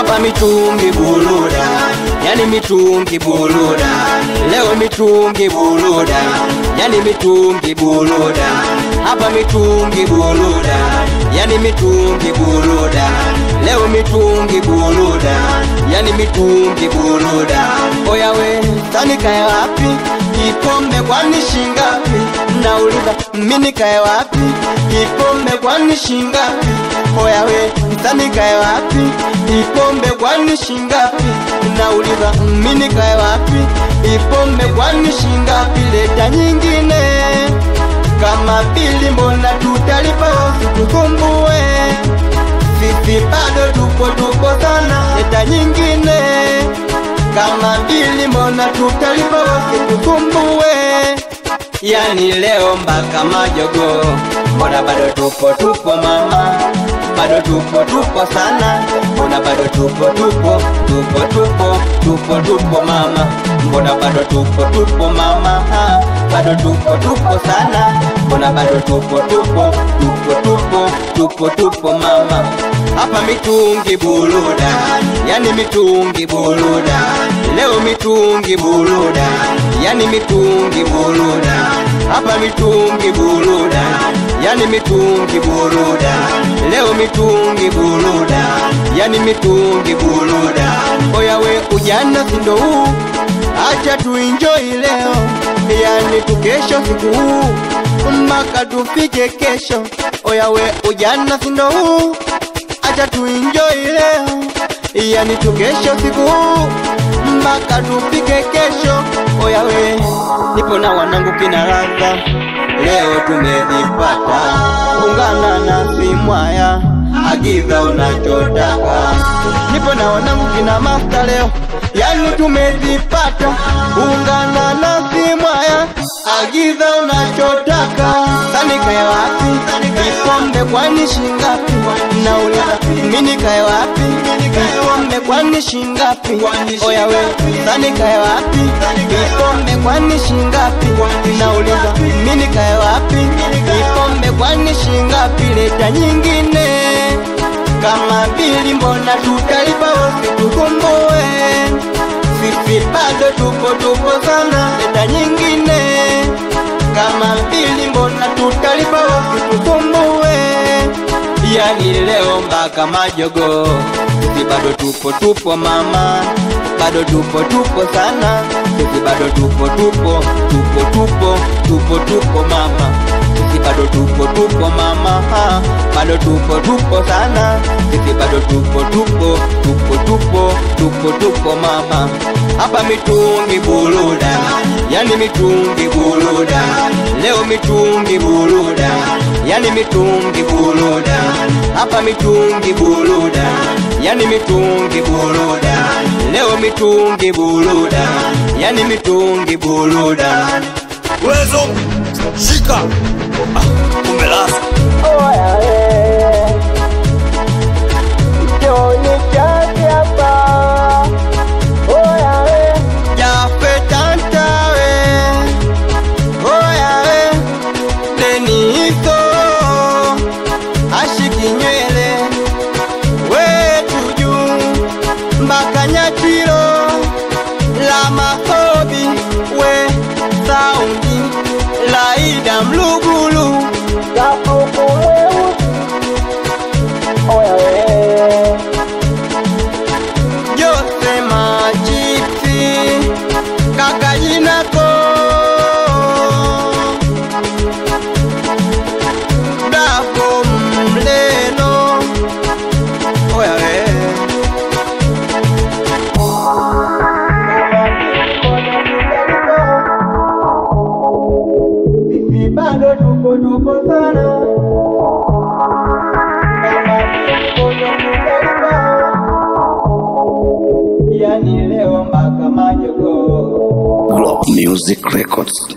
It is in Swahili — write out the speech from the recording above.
hapa mitungi buluda, yani mitungi buluda. Leo mitungi buluda, yani mitungi buluda. Hapa mitungi buluda, yani mitungi buluda. Leo mitungi buluda, yani mitungi buluda. Oya we, tani kaya wapi? Kipombe kwani shingapi? Nauliza mimi kaya wapi? Kipombe kwani shingapi? Oya we, tani kaya wapi? Kipombe kwani shingapi? Nauliza mimi kaya wapi? Kipombe kwani shingapi? Leta nyingine kama bili, mbona tutalipa usitusumbue? Sisi bado tupo sana. Leta nyingine kama bili, mbona tutalipa usitusumbue? Yani leo mpaka majogo, mbona bado tupo mama? Bado tupo sana. Mbona bado tupo mama? Mbona bado tupo mama? Bado tupo sana. Mbona bado tupo mama? Hapa mitungi buluda, yani mitungi buluda. Leo mitungi buluda, yani mitungi buluda. Hapa mitungi buluda, yani mitungi buluda. Leo mitungi buluda, yani mitungi buluda. Oya we, ujana sindo huu, acha tuenjoy leo, yani tukesho siku huu mpaka tufike kesho. Oya we, ujana sindo huu, acha tuenjoy leo, yani tukesho siku huu mpaka tufike kesho. Oya we, nipo na wanangu kina Raza, leo tumezipata. Ungana na Simwaya, agiza unachotaka. Nipo na wanangu kina Master leo, yani tumezipata. Ungana na Simwaya, agiza unachotaka. Tani kaya wapi? Kipombe kwani shingapi? Nauliza mimi kaya wapi? Kipombe kwani shingapi? Oya we, tani kaya wapi? Kipombe kwani shingapi? Nauliza mimi kaya wapi? Kipombe kwani shingapi? Leta nyingine kama bili, mbona tutalipa usitusumbue? Sisi bado tupo sana. Leta nyingine kama bili, mbona tutalipa usitusumbue? Yani leo mpaka majogo, sisi bado tupo mama. Bado tupo sana. Sisi bado tupo mama. Sisi bado tupo mama. Bado tupo sana. Sisi bado tupo mama. Hapa mitungi buluda, yani mitungi buluda. Leo mitungi buluda, yani mitungi buluda. Hapa mitungi buluda, yani mitungi buluda. Leo mitungi buluda, yani mitungi buluda. Wezo, shika, umelasa. Oya we, Johnny Chati hapa. Oya we, Jafe Tanta we. Oya we, Denito ashiki nywele wetu juu mpaka Nyachiro la mafobi we saundi laida mlugulu gafuku mweusi. Oya we, Jose Machipsi kaka jinako Dako Mleno. Oya we, sisi bado tupo sana. Yani leo mpaka majogo. Globe Music Records.